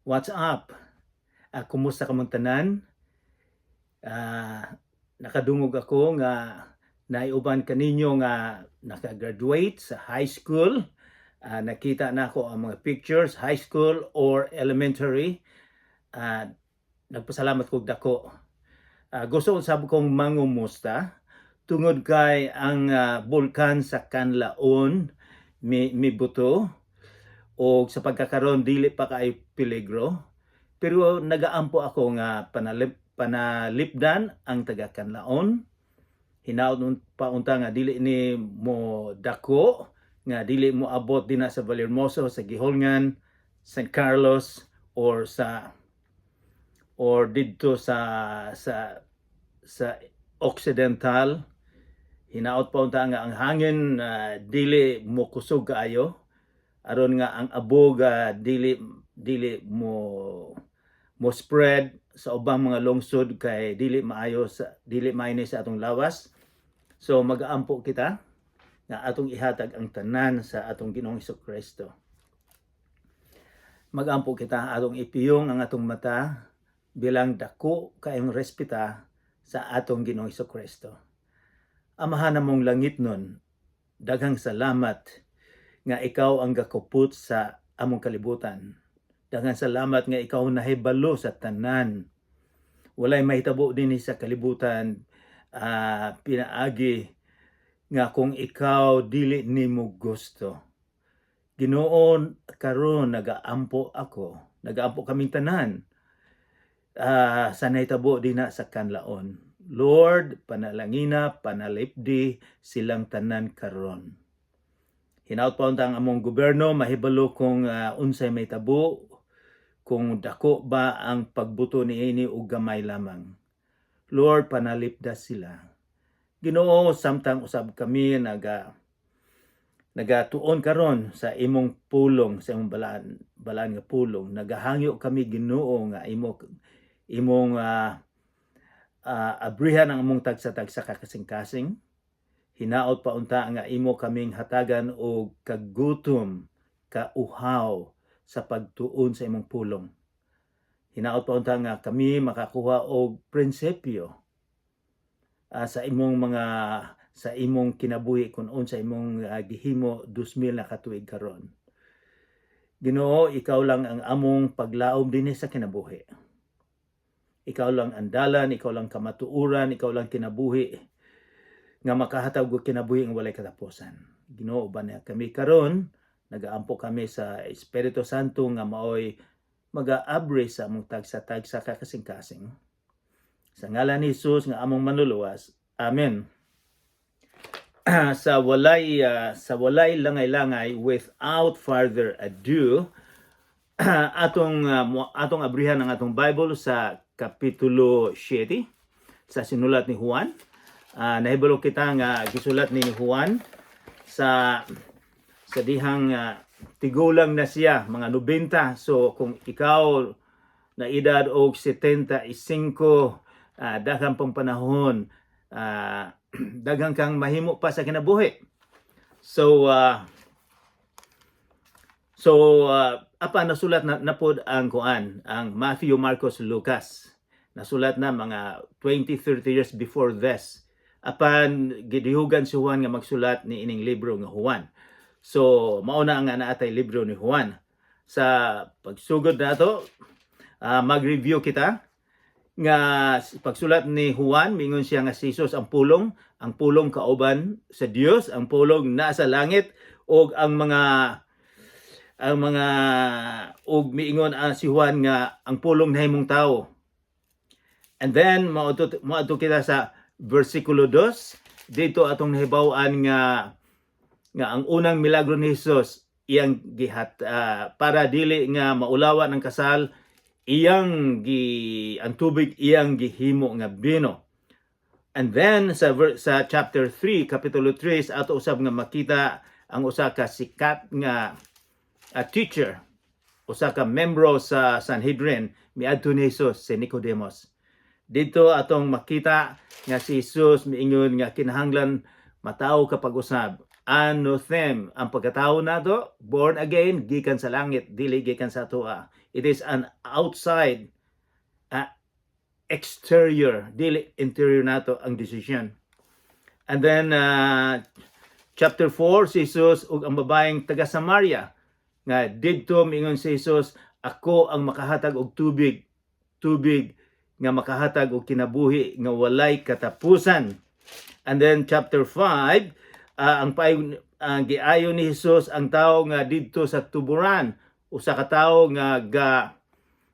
What's up? Kumusta ka mong tanan? Nakadungog ako nga naiuban kaninyo nga nakagraduate sa high school. Nakita na ako ang mga pictures, high school or elementary. Nagpasalamat ko dako. Gusto ko sabi kong mangumusta tungod kay ang bulkan sa Canlaon may buto o sa pagkakaroon dili pa kay peligro, pero nagaampo ako nga panalipdan ang taga Canlaon. Hinaut pa unta nga dili ni mo dako, nga dili mo abot din sa Vallehermoso, sa Gihongan, St. Carlos or didto sa Occidental. Hinaut pa unta nga ang hangin dili mo kusog kaayo, aron nga ang abog dili mo spread sa ubang mga lungsod kay dili maayo sa atong lawas. So mag-aampo kita nga atong ihatag ang tanan sa atong Ginoong Hesukristo. Mag-aampo kita atong ipiyong ang atong mata bilang dako kayong respeta sa atong Ginoong Hesukristo. Amahan namong langit nun, daghang salamat nga ikaw ang gakupot sa among kalibutan. Daghang salamat nga ikaw nahibalo sa tanan. Walay mahitabo din sa kalibutan pinaagi nga kung ikaw dili nimo gusto. Ginoo, karon nagaampo kaming tanan sa nahitabo din sa Canlaon. Lord, panalangina, panalipdi silang tanan karon. Hinaut pa ang among gobyerno mahibalo kung unsay may tabo, kung dako ba ang pagbuto niini og gamay lamang. Lord, panalipda sila. Ginoo, samtang usab kami nagatuon karon sa imong pulong, sa imong balaan nga pulong. Nagahangyo kami Ginoo nga imong abrihan ang among tagsa-tagsa kakasing-kasing. Hinaot pa unta nga imo kaming hatagan og kagutom, kauhaw sa pagtuon sa imong pulong. Hinaot pa unta nga kami makakuha og prinsipyo sa imong kinabuhi kung unsa imong gihimo 2000 na katuig karon. Ginoo, ikaw lang ang among paglaom dinhi sa kinabuhi. Ikaw lang ang dalan, ikaw lang kamatuoran, ikaw lang kinabuhi nga makahatag og kinabuhi nga walay katapusan. Ginoo, uban na kami karon, nagaampo kami sa Espiritu Santo nga maoy mag-aabri sa among tagsa-tagsa kakasing-kasing. Sa ngalan ni Jesus nga among manluluwas. Amen. Sa walay langay-langay, without further ado, atong abrihan ang atong Bible sa kapitulo 7 sa sinulat ni Juan. Nahibalo kita nga gisulat ni Juan sa dihang tigulang na siya, mga 90. So kung ikaw na edad og 75, daghang pang panahon, daghang kang mahimo pa sa kinabuhi. So apa nasulat na pod ang Matthew, Marcos, Lucas. Nasulat na mga 20-30 years before this. Apan gidihugan si Juan nga magsulat ni ining libro nga Juan. So mauna nga naatay libro ni Juan. Sa pagsugod nato, mag-review kita nga pagsulat ni Juan, mingon siya nga si Jesus ang pulong kauban sa Dios, ang pulong nasa langit, og ang mga miingon si Juan nga ang pulong nahimong tao. And then maadto kita sa versikulo 2, dito atong nahibaw-an nga ang unang milagro ni Jesus iyang para dili nga maulawan ang kasal, ang tubig iyang gihimo nga bino. And then sa chapter 3, kapitulo 3, ato usab nga makita ang usa ka sikat nga teacher, usa ka membro sa Sanhedrin, miadto ni Jesus, si Nicodemus. Dito atong makita nga si Jesus miingon nga kinahanglan mataw kapag usab Anothem. Ang pagkatao nato, born again, gikan sa langit, dili gikan sa tuwa. It is an outside, exterior, dili interior nato ang decision. And then, chapter 4, si Jesus ug ang babaeng taga Samaria nga didto miingon si Jesus, ako ang makahatag og tubig nga makahatag og kinabuhi nga walay katapusan. And then chapter 5, ang giayo ni Jesus ang tao nga didto sa tuburan, usa ka tawo nga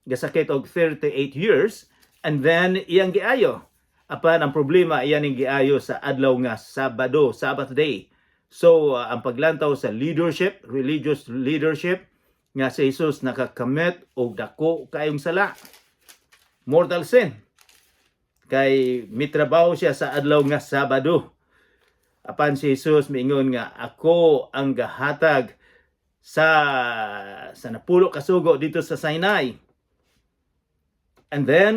gasakit og 38 years, and then iyang giayo. Apan ang problema iyan ning giayo sa adlaw nga Sabado, Sabbath day. So ang paglantaw sa leadership, religious leadership nga si Jesus nakakamit og dako kayong sala. Mortal sin. Kay mitrabaho siya sa adlaw nga Sabado. Apan si Jesus miingon nga ako ang gahatag sa napulo ka sugo dito sa Sinai. And then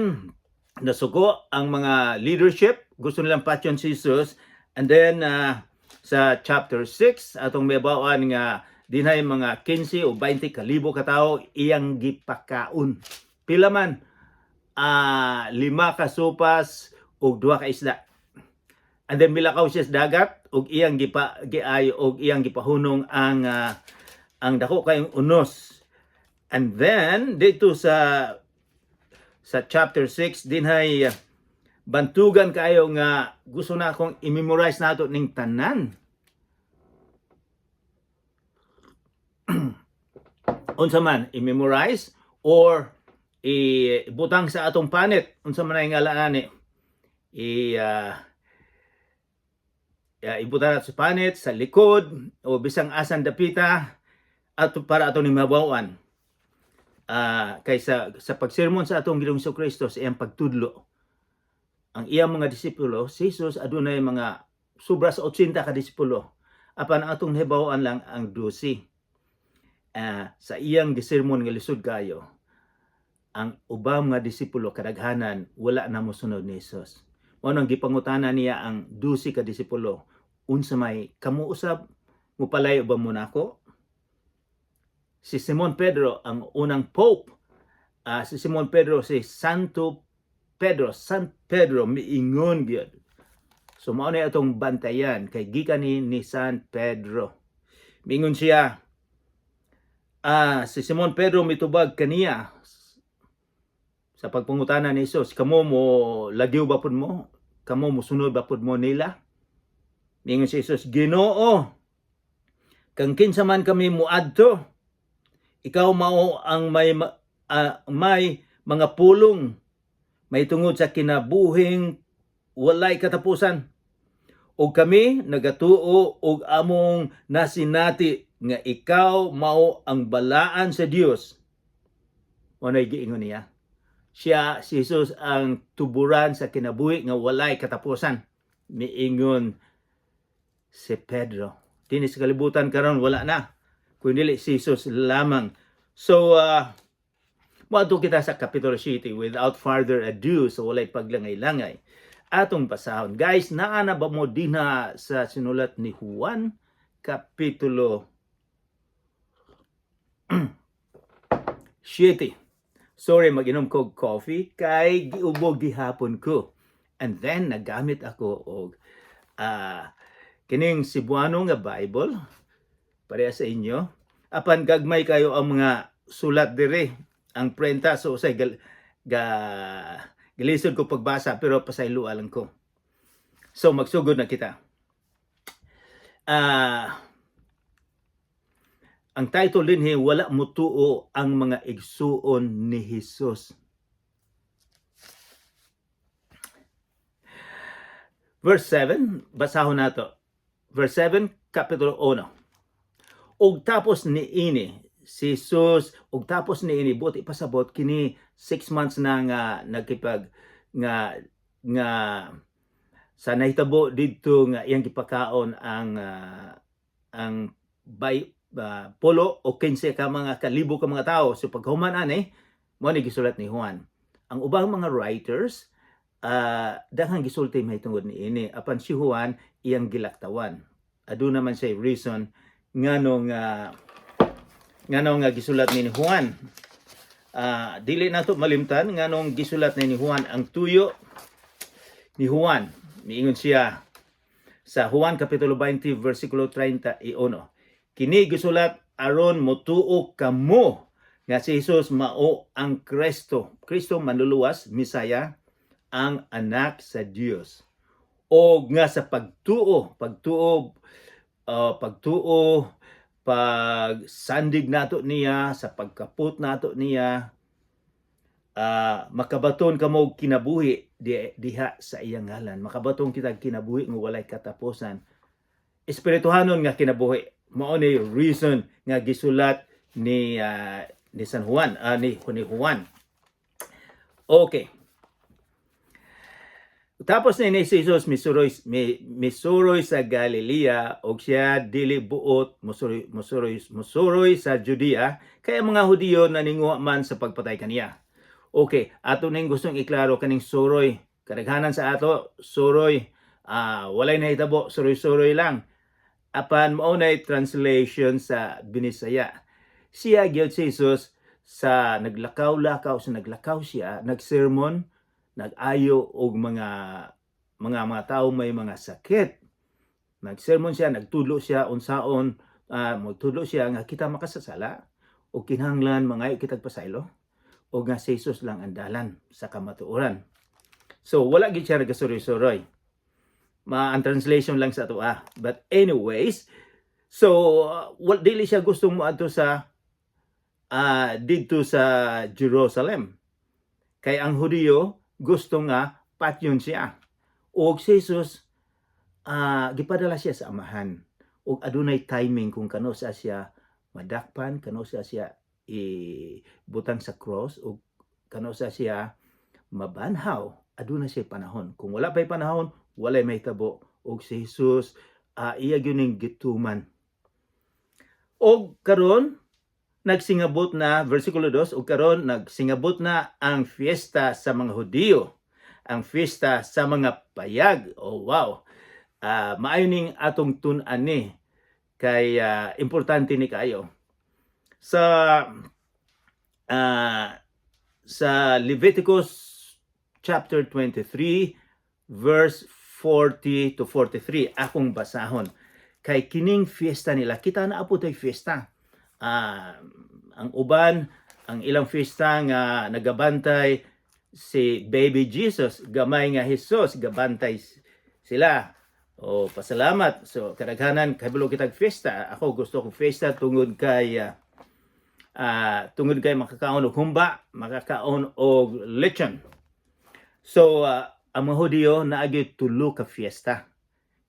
nasugo ang mga leadership, gusto nilang patyon si Jesus. And then sa chapter 6 atong mebawaan nga dinhay mga 15 o 20 kalibo ka tawo iyang gipakaon. Pila man 5 ka sopas ug 2 ka isda. And then milakaw siya sa dagat ug iyang giayo ug iyang gipahunong ang dako kayong unos. And then dito sa chapter 6 dinhay bantugan kayo nga gusto na akong i-memorize nato ning tanan. Unsa man i-memorize or ibutang sa atong panit, unsa man ay ngalaan ni ibutang sa panit, sa likod o bisang asan dapita ato para ato ni mabawan. Kaysa sa pagsermon sa atong Ginoong Kristo sa iyang pagtudlo, ang iyang mga disipulo, si Jesus adunay mga sobra sa 80 ka disipulo. Apan ang atong nahibawan lang ang 12. Sa iyang gisermon nga lisod kayo, ang ubang nga disipulo kadaghanan wala na mosunod ni Jesus. Mao nang gipangutana niya ang 12 ka disipulo, unsa may kamo usab mupalayo ba mo nako? Si Simon Pedro ang unang pope. Si Simon Pedro si Santo Pedro, San Pedro miingon gyud. So mao na atong bantayan kay gikan ni San Pedro. Miingon siya, si Simon Pedro mitubag kaniya sa pagpangutana ni Jesus, kamo mo lagyo ba pud mo? Kamo mo sunod ba pud mo nila? Miingon si Jesus, Ginoo, kang kinsa man kami muadto, ikaw mao ang may mga pulong may tungod sa kinabuhing walay katapusan. O kami nagatuo og among nasinati nga ikaw mao ang balaan sa Dios. Unay giingon niya. Siya, si Jesus ang tuburan sa kinabuhi nga walay katapusan. Miingon si Pedro. Dini sa kalibutan karon wala na. Kung dili si Jesus lamang. So, maadto kita sa Kapitulo 7 without further ado, so walay paglangay-langay. Atong basahon. Guys, naa na ba mo dinha sa sinulat ni Juan, Kapitulo 7. Sorry, mag-inom ko coffee kay giubog gihapon ko. And then, nagamit ako og kining Cebuano nga Bible pareha sa inyo. Apan gagmay kayo ang mga sulat dire, ang prenta, so usay gilisod ko pagbasa pero pasaylo lang ko. So magsugod na kita. Ang title din wala mutuo ang mga igsuon ni Jesus. Verse 7, basahon nato. Verse 7, Kapitulo 1. Og tapos niini si Jesus, og tapos niini buti pasabot kini 6 months na nga nagkipag nga sa nahitabo didto nga iyang gipakaon ang polo o 15 ka mga kalibo ka mga tao. So paghuman ani mo ni gisulat ni Juan. Ang ubang mga writers daghang gisulti mahitungod niini, apan si Juan iyang gilaktawan. aduna man siya reason nganong gisulat ni Juan. Dili nato malimtan nganong gisulat ni Juan ang tuyo ni Juan. Miingon siya sa Juan kapitulo 20 versikulo 31. Kini gisulat aron motuo kamo nga si Jesus mao ang Kristo. Kristo manluluwas, Misaya, ang anak sa Dios. O nga sa pagtuo, pag sandig nato niya, sa pagkaput nato niya, makabaton kamo kinabuhi diha sa iyang ngalan. Makabaton kita kinabuhi nga walay katapusan. Espirituhanon nga kinabuhi. Mao ni reason nga gisulat ni San Juan, ni Juan. Okay. Tapos ni Jesus misuroy sa Galilea og siya dili buot musuroy sa Judea kaya mga Hudiyo naninguha man sa pagpatay kaniya. Okay, ato ning gustong iklaro kaning suroy. Kadaghanan sa ato suroy walay nahitabo, suroy-suroy lang. Apan mao nay translation sa Binisaya. Siya gyud si Jesus sa naglakaw siya, nagsermon, nag-ayo og mga tao may mga sakit. Nagsermon siya, nagtudlo siya unsaon magtudlo siya nga kita makasasala o kinahanglan mangayo kitag pasaylo o nga si Jesus lang ang dalan sa kamatuoran. So wala gid siya nagasuroy-suroy. Ang translation lang sa ato But anyways, so dili siya gustong moadto sa dito sa Jerusalem. Kay ang Hudiyo gusto nga patyon siya. Og si Jesus gipadala siya sa amahan. Og adunay timing kung kano siya madakpan, kano siya ibutang sa cross, o kano siya mabanhaw. Aduna siya panahon. Kung wala pa'y panahon, walay mahitabo. Og si Jesus iya gyud gituman. Og karon nagsingabot na, versikulo 2, o karon nagsingabot na ang fiesta sa mga Hudiyo, ang fiesta sa mga payag. Oh wow! Maayo ning atong tun-an ni, kay importante ni kayo. Sa Leviticus chapter 23, verse 40 to 43, akong basahon. Kay kining fiesta nila, kita na apo tay fiesta. Ang uban, ang ilang fiesta nga nagabantay si baby Jesus, gamay nga Jesus, gabantay sila. O pasalamat. So kadaghanan kabalo kitag fiesta. Ako gusto kong fiesta tungod kay makakaon og humba, makakaon og lechon. So ang mga Hudiyo naagi tulo ka fiesta.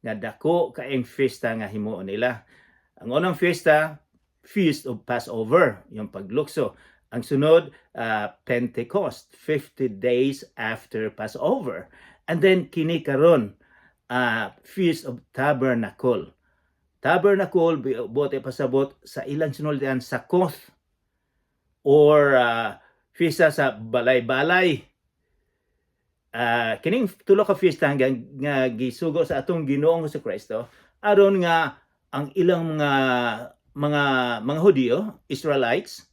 Nga dako kaayong fiesta nga himuon nila. Ang unang fiesta, Feast of Passover, yung paglukso. Ang sunod, Pentecost, 50 days after Passover. And then, kini karon, Feast of Tabernacle. Tabernacle, buot pasabot sa ilang sinultian sa Koth, or fiesta sa balay-balay. Kining tulo ka fiesta nga gisugo sa atong Ginoong Jesucristo, aron nga ang ilang mga Hudiyo, Israelites,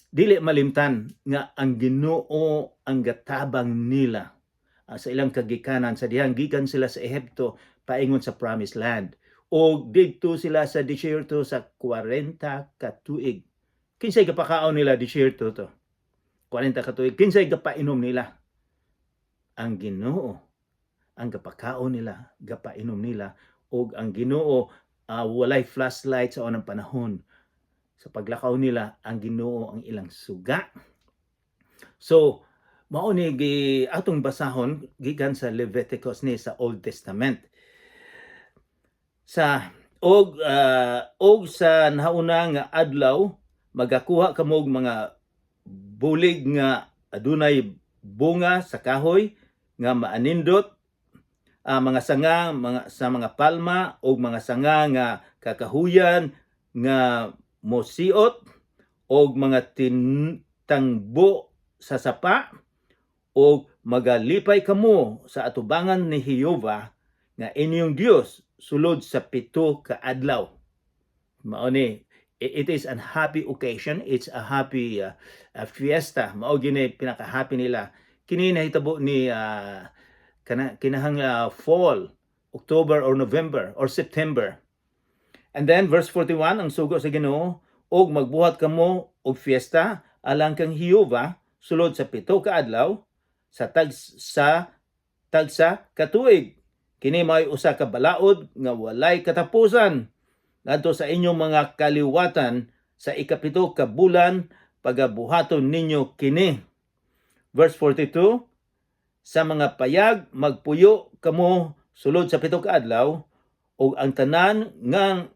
dili malimtan nga ang Ginoo ang gatabang nila sa ilang kagikanan sa dihang gikan sila sa Ehipto paingon sa Promised Land, o didto sila sa desierto sa 40 ka tuig. Kinsay gapakaon nila desierto to? 40 ka tuig. Kinsay gapainom nila? Ang Ginoo ang gapakaon nila, gapainom nila, og ang Ginoo walay flashlight sa unang panahon. Sa paglakaw nila, ang Ginoo ang ilang suga. So, mao ni atong basahon gikan sa Leviticus ni sa Old Testament. Og sa nauna nga adlaw, magakuha kamog mga bulig nga adunay bunga sa kahoy nga maanindot, mga sanga sa mga palma o mga sanga nga kakahuyan nga mosiot o mga tangbo sa sapa, o magalipay kamo sa atubangan ni Jehova nga inyong Dios sulod sa 7 ka adlaw. Mao ni, it is an happy occasion, it's a happy fiesta. Mao gini pinaka-happy nila. Kini nahitabo ni kinahang fall, October or November or September. And then verse 41, ang sugo sa Ginoo, og magbuhat kamo og fiesta alang kang Hiyova sulod sa 7 ka adlaw sa tagsa katuig. Kini may usa ka balaod nga walay katapusan ngadto sa inyong mga kaliwatan sa ika-7 ka bulan pagabuhaton ninyo kini. Verse 42, sa mga payag magpuyo kamo sulod sa 7 ka adlaw ug ang tanan nga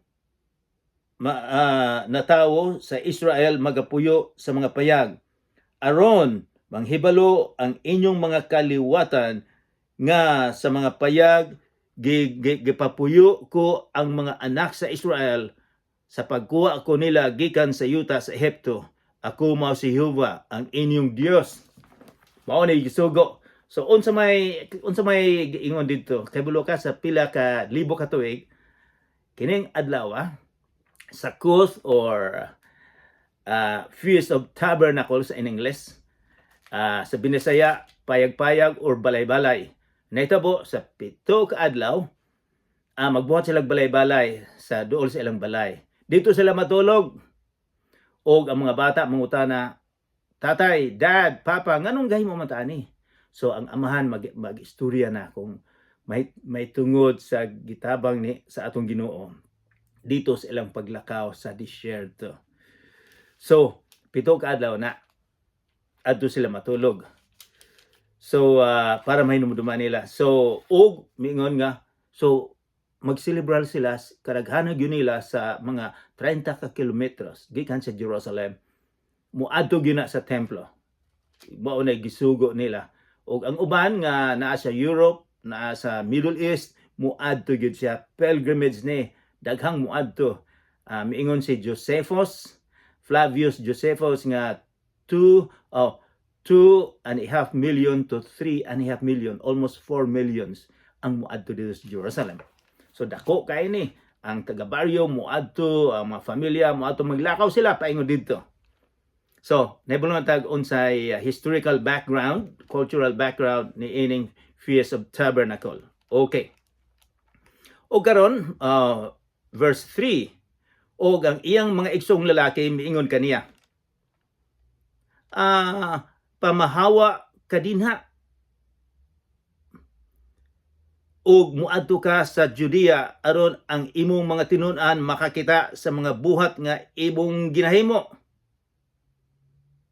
natawo sa Israel magapuyo sa mga payag. Aron manghibalo ang inyong mga kaliwatan nga sa mga payag gipapuyo ko ang mga anak sa Israel sa pagkuha ko nila gikan sa yuta sa Ehipto. Ako mao si Jehova ang inyong Dios. Mao ni gisugo. So unsa may giingon dito kay bulo ka sa pila ka libo ka tuig kining adlaw Sukkot or Feast of Tabernacles in English. Sa Binisaya, payag-payag or balay-balay. Naitabo sa 7 ka adlaw, magbuhat sila balay-balay sa duol sa ilang balay. Dito sila matulog. O ang mga bata mangutana, tatay, dad, papa, nganong gahi mo matani? So ang amahan mag-istorya na kung may tungod sa gitabang ni sa atong Ginoo dito sa ilang paglakaw sa disyerto. So 7 ka adlaw na adto sila matulog. So para mahinumduman nila. So og mingon nga so magselebrar sila kadaghanan gyud nila sa mga 30 ka kilometros gikan sa Jerusalem. Muadto gyud na sa templo. Mao na gisugo nila. Og ang uban nga naa sa Europe, naa sa Middle East, muadto gyud siya pilgrimage ni daghang muadto. Miingon si Josephus, Flavius Josephus nga 2.5 million to 3.5 million, almost 4 millions ang muadto dito sa Jerusalem. So dako kay ni ang taga-baryo muadto, ang mga pamilya muadto maglakaw sila paingon dito. So nahibulon tag unsay historical background, cultural background ni ining Feast of Tabernacle. Okay. O karon verse 3, og ang iyang mga igsong lalaki miingon kaniya, pamahawa ka dinha og muadto ka sa Judea aron ang imong mga tinun-an makakita sa mga buhat nga imong ginahimo.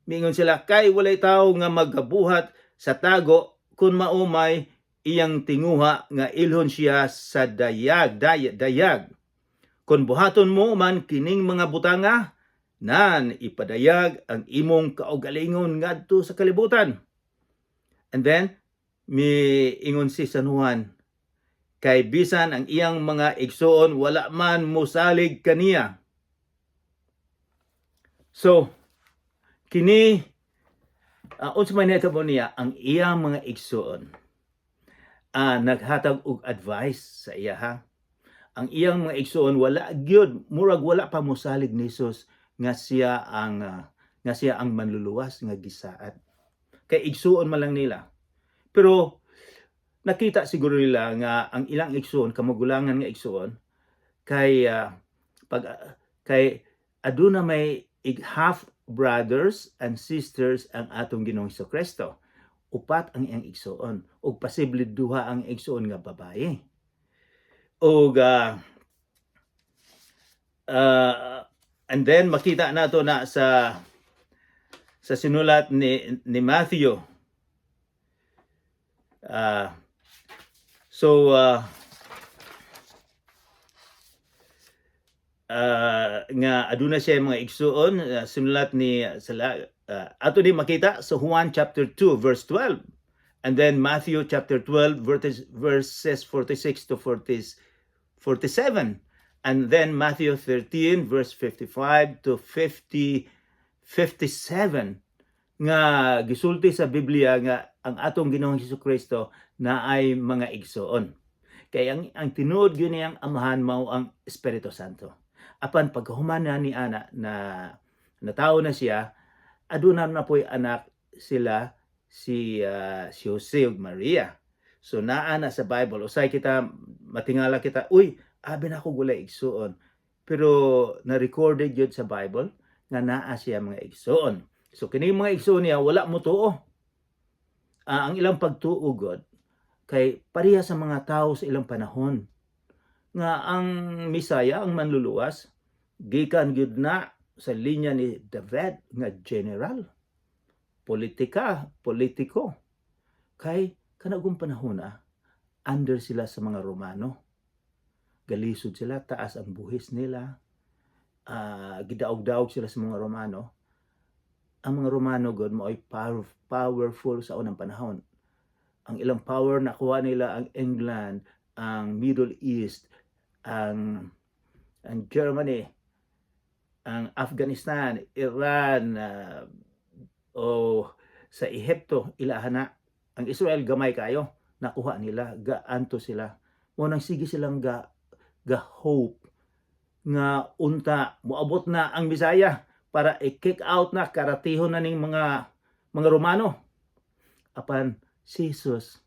Miingon sila, kay walay tawo nga magabuhat sa tago kun maumay iyang tinguha nga ilhon siya sa dayag. Kung buhaton mo man kining mga butanga, nan ipadayag ang imong kaugalingon ngadto sa kalibutan. And then, miingon si San Juan, kay bisan ang iyang mga igsoon, wala man mosalig kaniya. So, kini, unsa man nahitabo niya, ang iyang mga igsoon, naghatag og advice sa iya ang iyang mga igsoon wala gyud murag wala pa mosalig ni Jesus nga siya ang manluluwas nga gisaad kay igsoon man lang nila. Pero nakita siguro nila nga ang ilang igsoon kamagulangan nga igsoon kay aduna may half brothers and sisters ang atong Ginoong Hesukristo. Upat ang iyang igsoon ug posible duha ang igsoon nga babae. Og and then makita nato na sa sinulat ni Matthew. Nga aduna siya mga igsoon, sinulat ni ato din makita sa Juan chapter 2 verse 12, and then Matthew chapter 12 verses 46 to 47, and then Matthew 13 verse 55 to 57 nga gisulti sa Biblia nga ang atong Ginoong Hesukristo na ay mga igsoon. Kaya ang tinuod yun niyang amahan mao ang Espiritu Santo. Apan pagkahuman na ni ana na natao na siya, aduna na po'y anak sila si Jose ug Maria. So naa na sa Bible, usay kita matingala kita, uy, abi na ako gulay igsuon. Pero na-recorded yun sa Bible nga naa siya mga igsuon. So kini mga igsuon niya wala mo tuo. Ang ilang pagtuo God kay pareha sa mga tao sa ilang panahon nga ang Misaya, ang manluluwas, gikan gyud na sa linya ni David nga general, politiko. Kay kanagong panahon under sila sa mga Romano. Galisod sila, taas ang buhis nila, gidaog-daog sila sa mga Romano. Ang mga Romano God mo ay powerful sa unang panahon. Ang ilang power nakuha nila ang England, ang Middle East, ang Germany, ang Afghanistan, Iran, sa Ehipto, ilahana. Ang Israel gamay kayo, nakuha nila, gaanto sila. Mo nang sige silang ga hope nga unta moabot na ang Bisaya para i-kick out na karatihon na ning mga Romano. Apan si Jesus,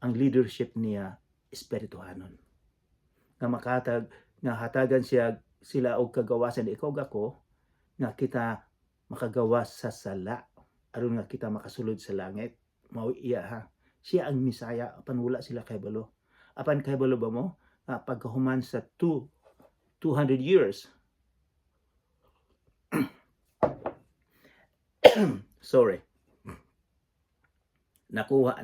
ang leadership niya espirituhanon. Nga makatag nga hatagan sila og kagawasan ikaw gako nga kita makagawas sa sala aron nga kita makasulod sa langit. Mao iya ha. Siya ang Misaya apan wala sila kahibalo. Apan kahibalo ba mo pagkahuman sa 200 years sorry, nakuha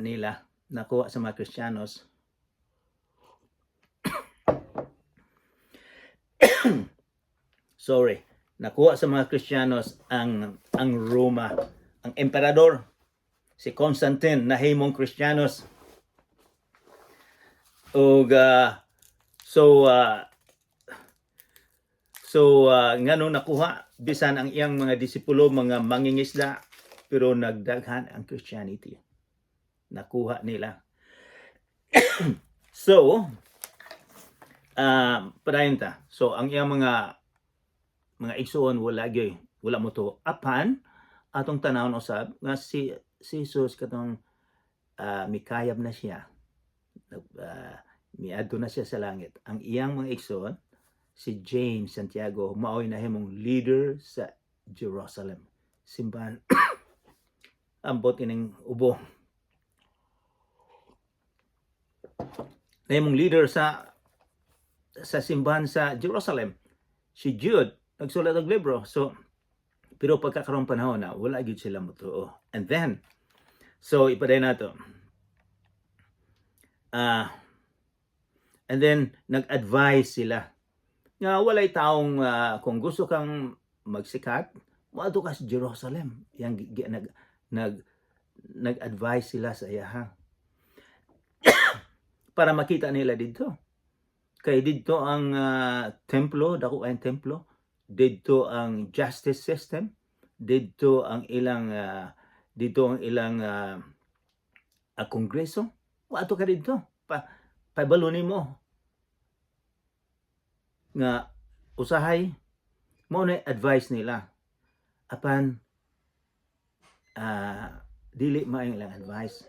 sa mga Kristiyanos nakuha sa mga Kristiyanos ang Roma, ang emperador si Constantine nahimong Kristiyanos. Ug ngano nakuha bisan ang iyang mga disipulo mga mangingisda, pero nagdaghan ang Christianity. Nakuha nila. So padayon ta. So ang iyang mga igsoon wala mo to. Apan atong tanawon usab nga si Jesus katong mikayab na siya. Miadto na siya sa langit. Ang iyang mga igsoon si James Santiago maoy nahimong leader sa Jerusalem. Simbahan ambot ining ubo. Nahimong leader sa simbahan sa Jerusalem. Si Jude nagsulat og libro. So pero pagkakaroon panahon na wala gyud sila motuo. And then so ipaday nato. And then nag-advise sila nga walay taong kung gusto kang magsikat, moadto ka sa Jerusalem. Yang nag-advise sila sa iya para makita nila dito. Kay dito ang templo, dako ang templo, dito ang justice system, dito ang ilang kongreso. Moadto ka dito. Pabalunin mo nga usahay mo na advice nila. Apan dili maayong ilang advice.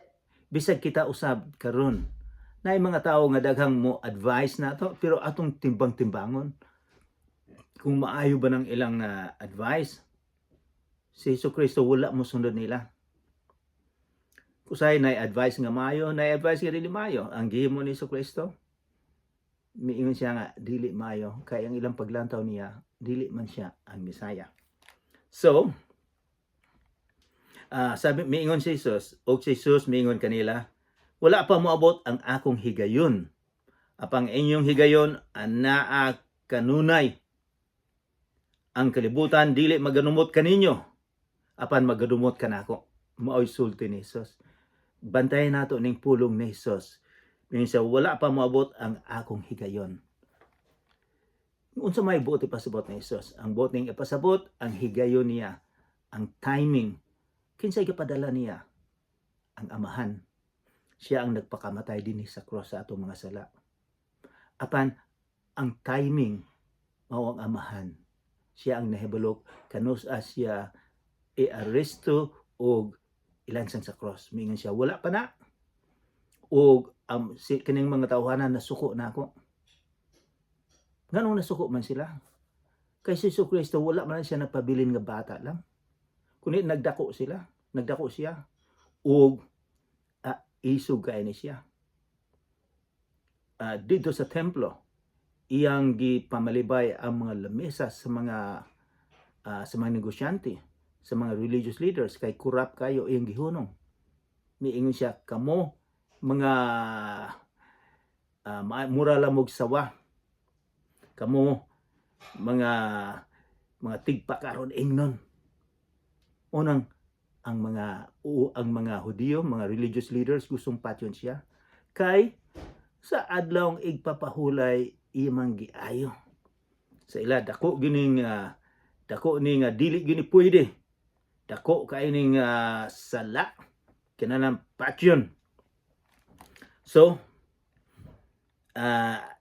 Bisag kita usab karon na mga tao nga daghang mo advice na to, pero atong timbang-timbangon kung maayo ba ng ilang advice. Si Jesucristo wala mo sundod nila. Usay na advice nga maayo, na advice nga dili maayo. Ang gihimo ni Jesucristo, miingon siya nga dili maayo kay ang ilang paglantaw niya dili man siya ang Misaya. So sabi miingon si Jesus, o si Jesus miingon kanila, wala pa moabot ang akong higayon. Apang inyong higayon anaa kanunay. Ang kalibutan dili maganumot kaninyo, apan magadumot kanako. Maoy sulti ni Jesus. Bantayan nato ning pulong ni Jesus. Minsan wala pa moabot ang akong higayon. Unsa may buot ipasabot ni Jesus? Ang buot ning ipasabot ang higayon niya, ang timing. Kinsay gipadala niya? Ang Amahan. siya ang nagpakamatay dinhi sa cross sa atong mga sala. Apan ang timing mao ang amahan. Siya ang nahibalok kanus-a siya iaresto og ilansang sa cross. Mingon siya, wala pa na. Og kining mga tawhanan nasuko na ako. Nganong nasuko man sila? Kay si Jesucristo wala man siya nagpabilin nga bata lang. Kundi nagdako siya og isog kay ni siya. Dito sa templo iyang gipamalibay ang mga lamesa sa mga negosyante, sa mga religious leaders kay corrupt kayo iyang gihunong. Miingon siya, kamo mga mura lamog sawa, kamo mga tigpa karon ingnon. Unang ang mga Hudiyo, mga religious leaders gustong patyon siya kay sa adlawng igpapahulay imang giayo sa ila dako gining dili gini pwede, dako kay ning sala kinahanglan patyon. So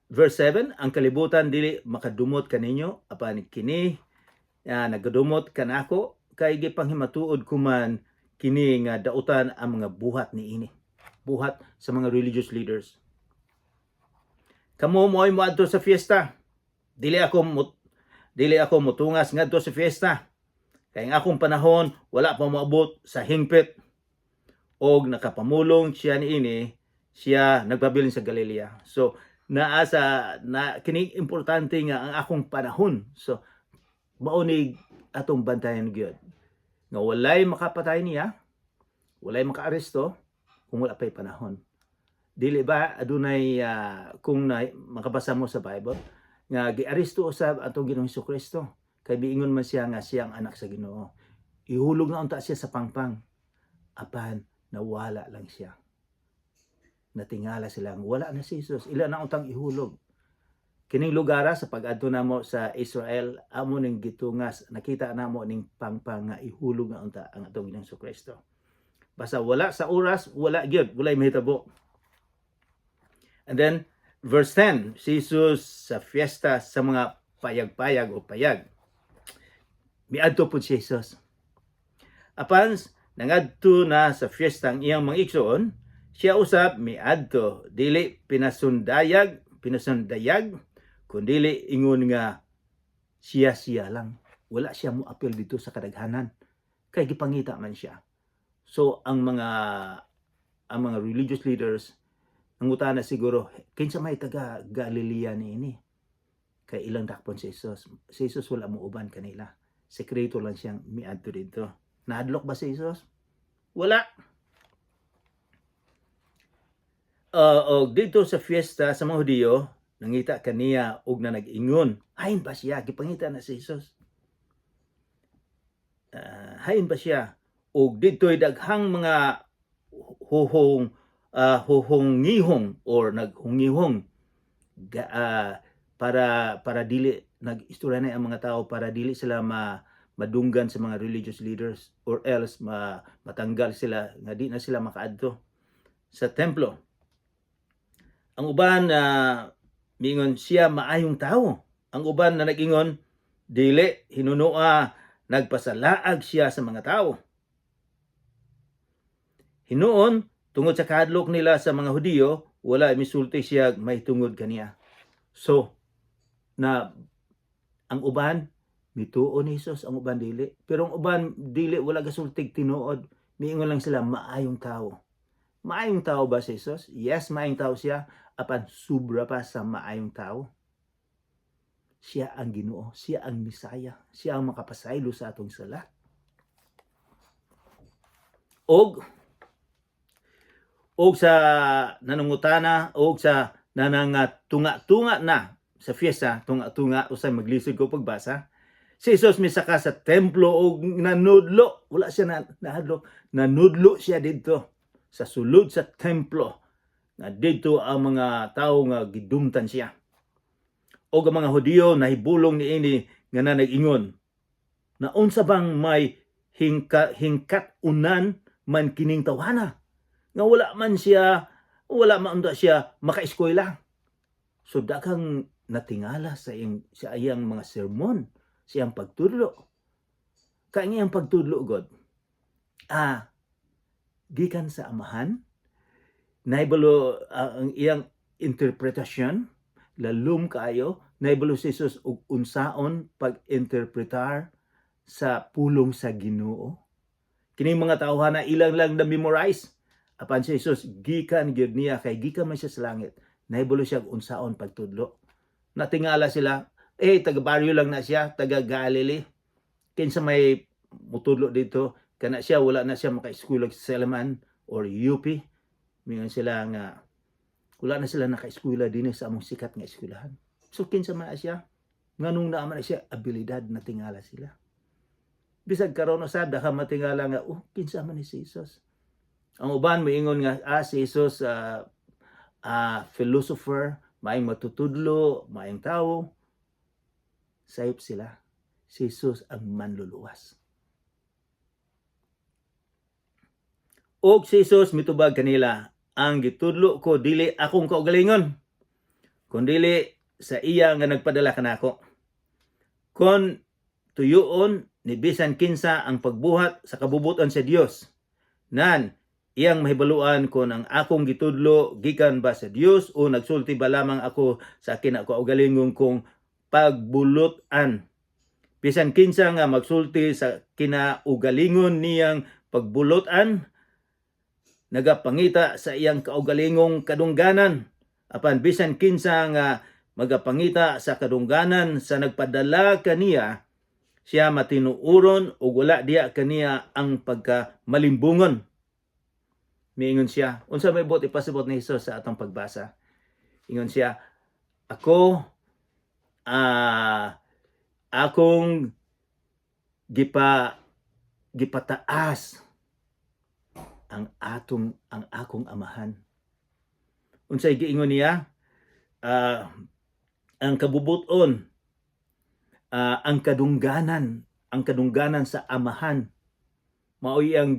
verse 7, ang kalibutan dili makadumot kaninyo apan kini nagadumot kanako kay gipanghimatuod kuman kini nga dautan ang mga buhat niini, buhat sa mga religious leaders. Kamo mo'y moadto sa fiesta, dili ako motungas ngadto sa fiesta kay ang akong panahon wala pa moabot sa hingpit. Og nakapamulong siya niini, siya nagpabilin sa Galilea. So kini importante nga ang akong panahon. So mao ni atong bantayan gyud nga walay makapatay niya, walay makaaresto kung wala pay panahon. Dili ba adunay kung makabasa mo sa Bible nga giaresto usab atong Ginoong Jesucristo kay biingon man siya nga siyang anak sa Ginoo. Ihulog na unta siya sa pangpang. Apan nawala lang siya. Natingala sila wala na si Jesus, ila na untang ihulog. Kining lugar sa pag-adto namo sa Israel, amo ning gitungas, nakita namo ning pangpang nga ihulog na unta ang atong Ginoong Jesucristo. Basta wala sa oras, wala gyud, walay mahitabo. And then verse 10, si Jesus sa fiesta sa mga payag-payag o payag. Miadto pud si Jesus. Apan nangadto na sa fiesta ang iyang mga igsoon, siya usab miadto, dili pinasundayag, kundili ingon nga siya lang. Wala siya mo appeal dito sa kadaghanan. Kay gipangita man siya. So ang mga religious leaders nangutana siguro, kinsa may taga Galilea niini? Kay ilang dakpon si Jesus. Si Jesus wala mo uban kanila. Sekreto lang siyang miadto dito. Nahadlok ba si Jesus? Wala. Og dito sa fiesta sa mga Hudiyo, nangita kaniya og na nag-ingon. Hain ba siya? Gipangita na si Jesus. Hain ba siya? Og dito'y daghang mga huhongihong or naghungihong para dili nag-istorya na ang mga tao para dili sila madunggan sa mga religious leaders or else matanggal sila nga di na sila makaadto sa templo. Ang uban miingon siya maayong tao. Ang uban na nag-ingon dili, hinunoa nagpasalaag siya sa mga tao. Hinuon tungod sa kahadlok nila sa mga Hudiyo, wala misulti siya may tungod kaniya. So ang uban mituo ni Jesus, ang uban dili. Pero ang uban dili wala gasultig tinuod. Miingon lang sila maayong tao. Maayong tao ba si Jesus? Yes, maayong tao siya. Apan sobra pa sa maayong tao. Siya ang Ginoo, siya ang Misaya, siya ang makapasaylo sa atong sala. Og sa nanungutana, og sa nanangatunga-tunga na sa fiesta, tunga-tunga, usay maglisod ko pagbasa, si Jesus misaka sa templo og nanudlo, wala siya nahadlo, nanudlo siya dito sa sulod sa templo. Na dito ang mga tao nga gidumtan siya. O ang mga Hudiyo nahibulong niini nga nag-ingon na unsa bang may hingkat unan man kining tawhana nga wala man siya makaeskwela. So daghang natingala sa iyang mga sermon, sa iyang pagtudlo. Kaya iyang pagtudlo god, gikan sa amahan, naibalo ang iyang interpretasyon, lalum kaayo, naibalo si Jesus og unsaon pag-interpretar sa pulong sa Ginoo. Kining mga tawhan na ilang lang na memorize, apan si Jesus gikan gyud niya kay gikan man siya sa langit, naibalo siya og unsaon pagtudlo. Natingala sila, taga baryo lang na siya, taga Galilee. Kinsa may mutudlo dito, kana siya wala na siya maka-eskwela sa Salaman or UP. Mingon sila nga wala na sila naka-eskwela dinhi sa among sikat nga eskwelahan. So kinsa man siya, nganong naa man siya abilidad na tingala sila. Bisag karon usab ka matingala nga kinsa man ni si Jesus. Ang uban moingon nga si Jesus philosopher, maayong matutudlo, maayong tawo. Sayop sila. Si Jesus ang manluluwas. Og si Jesus mitubag kanila, ang gitudlo ko dili akong kaugalingon, kundi sa iya nga nagpadala kanako. Kon tuyoon ni bisan kinsa ang pagbuhat sa kabubuton sa Dios, nan iyang mahibaluan kon ang akong gitudlo gikan ba sa Dios o nagsulti ba lamang ako sa akin ako kaugalingon kong pagbulotan. Bisan kinsa nga magsulti sa kinaugalingon niyang pagbulotan, nagapangita sa iyang kaugalingong kadungganan. Apan bisan kinsa nga magapangita sa kadungganan sa nagpadala kaniya, siya matinuuron o wala diya kaniya ang pagkamalimbungon. Miingon siya, unsa may buot ipasabot ni Jesus sa atong pagbasa. Ingon siya, ako akong gipataas ang akong amahan. Unsay giingon niya? Ang kabubuton, ang kadungganan sa amahan, maoy ang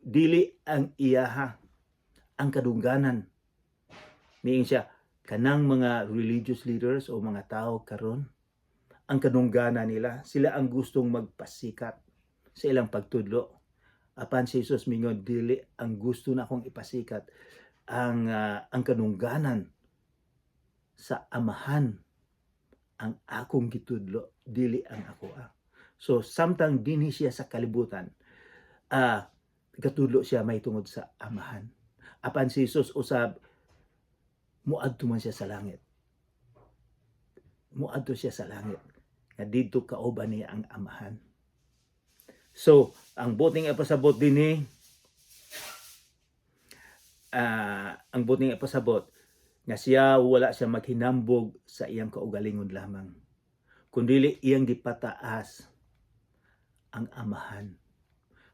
dili ang iyaha, ang kadungganan. Miing siya, kanang mga religious leaders o mga tao karon, ang kadungganan nila, sila ang gustong magpasikat sa ilang pagtudlo. Apan si Jesus mingon, dili ang gusto na akong ipasikat ang kadungganan sa amahan, ang akong gitudlo, dili ang ako. So samtang dinhi siya sa kalibutan, katudlo siya may tungod sa amahan. Apan si Jesus usab muadto man siya sa langit. Muadto siya sa langit. Nga dito kauban niya ang amahan. So, ang buting ipasabot dinhi, ang buting ipasabot nga siya wala siya maghinambog sa iyang kaugalingon lamang, kundi iyang gipataas ang amahan.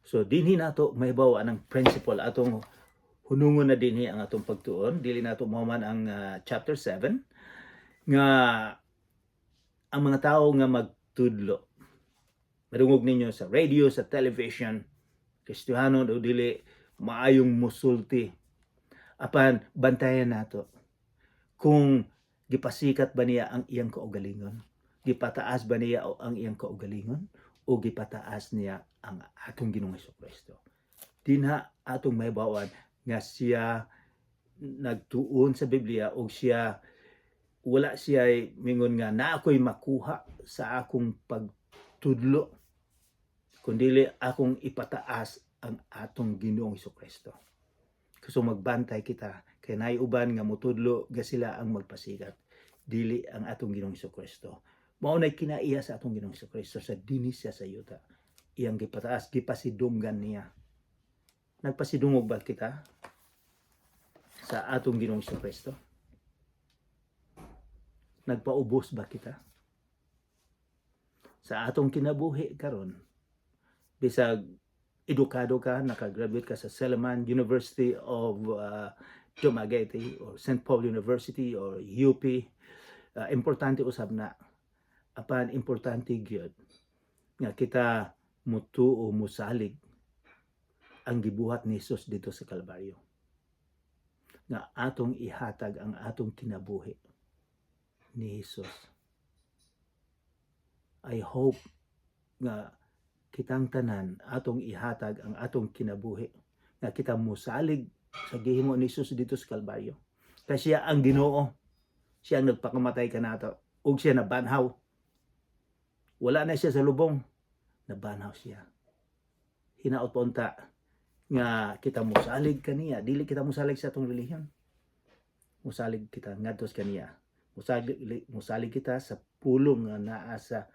So dinhi nato mahibaw ang principle atong hunungon na dinhi ang atong pagtuon. Dili nato mahuman ang chapter 7 nga ang mga tawo nga magtudlo. Madungog ninyo sa radio, sa television, Kristiyano o dili, maayong musulti. Apan bantayan nato kung gipasikat ba niya ang iyang kaugalingon, gipataas ba niya ang iyang kaugalingon, o gipataas niya ang atong Ginoong Hesukristo. Dinha atong mahibawan nga siya nagtuon sa Biblia o siya wala siya mingon nga na ako'y makuha sa akong pagtudlo, kundi akong ipataas ang atong Ginoong Hesukristo. So magbantay kita kay naay uban nga mutudlo ga sila ang magpasikat, dili ang atong Ginoong Hesukristo. Mao nay kinaiya sa atong Ginoong Hesukristo sa dinis siya sa yuta. Iyang gipataas, gipasidunggan niya. Nagpasidungog ba kita sa atong Ginoong Hesukristo? Nagpaubos ba kita sa atong kinabuhi karon? Bisag edukado ka, nakagraduate ka sa Salaman University of Dumaguete or St. Paul University or UP, importante usab na. Apan importante gyud nga kita mutuo musalig ang gibuhat ni Jesus dito sa Kalbaryo. nga atong ihatag ang atong kinabuhi ni Jesus. I hope nga kitang tanan atong ihatag ang atong kinabuhi nga kita musalig sa gihimo ni Jesus dito sa Kalbaryo. Kasi siya ang Ginoo, siya ang nagpakamatay kanato ug siya nabanhaw. Wala na siya sa lubong, nabanhaw siya. Hinaot pa unta nga kita musalig kaniya, dili kita musalig sa atong relihiyon. Musalig kita ngadto sa kaniya. Musalig kita sa pulong nga naa sa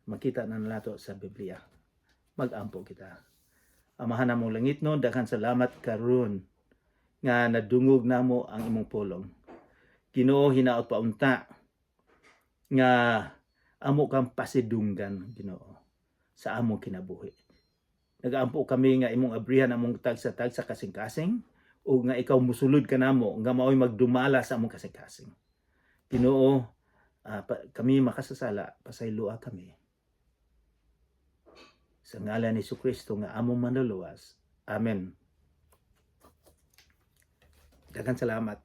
makita na nato sa Biblia. Mag-ampo kita. Amahan namong langit no, daghang salamat karon nga nadungog namo ang imong pulong. Ginoo, hinaot pa unta nga amo kang pasidunggan, Ginoo, sa among kinabuhi. Nagaampo kami nga imong abrihan among tag-sa kasing-kasing o nga ikaw musulod ka namo nga mao'y magdumala sa among kasing-kasing. Ginoo, kami makasasala, pasaylua kami. Sa ngalan ni Jesucristo nga among manluluwas. Amen. Daghang salamat.